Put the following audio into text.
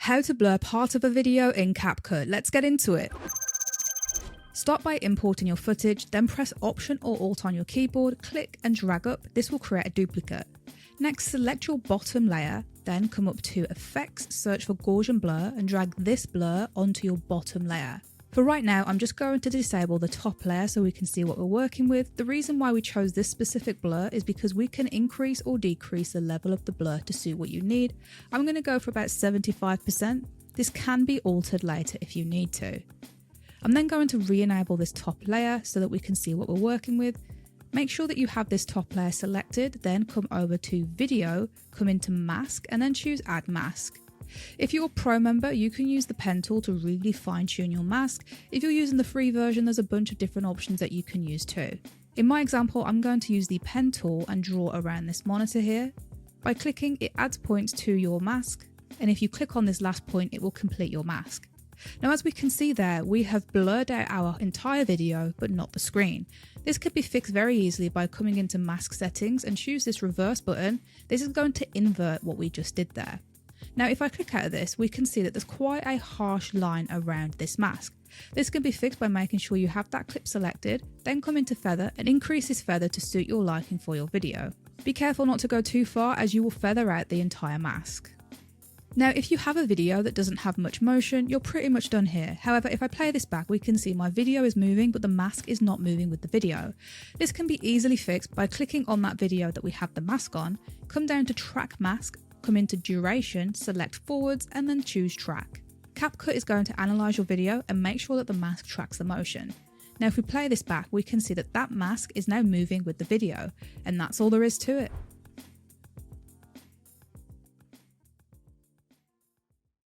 How to blur part of a video in CapCut. Let's get into it. Start by importing your footage, then press Option or Alt on your keyboard, click and drag up. This will create a duplicate. Next, select your bottom layer, then come up to Effects, search for Gaussian Blur and drag this blur onto your bottom layer. For right now, I'm just going to disable the top layer so we can see what we're working with. The reason why we chose this specific blur is because we can increase or decrease the level of the blur to suit what you need. I'm going to go for about 75%. This can be altered later if you need to. I'm then going to re-enable this top layer so that we can see what we're working with. Make sure that you have this top layer selected, then come over to Video, come into Mask and then choose Add Mask. If you're a pro member, you can use the pen tool to really fine tune your mask. If you're using the free version, there's a bunch of different options that you can use too. In my example, I'm going to use the pen tool and draw around this monitor here. By clicking, it adds points to your mask, and if you click on this last point, it will complete your mask. Now, as we can see there, we have blurred out our entire video, but not the screen. This could be fixed very easily by coming into mask settings and choose this reverse button. This is going to invert what we just did there. Now, if I click out of this, we can see that there's quite a harsh line around this mask. This can be fixed by making sure you have that clip selected, then come into feather and increase this feather to suit your liking for your video. Be careful not to go too far as you will feather out the entire mask. Now, if you have a video that doesn't have much motion, you're pretty much done here. However, if I play this back, we can see my video is moving, but the mask is not moving with the video. This can be easily fixed by clicking on that video that we have the mask on, come down to Track Mask, come into Duration, select Forwards, and then choose Track. CapCut is going to analyze your video and make sure that the mask tracks the motion. Now, if we play this back, we can see that that mask is now moving with the video, and that's all there is to it.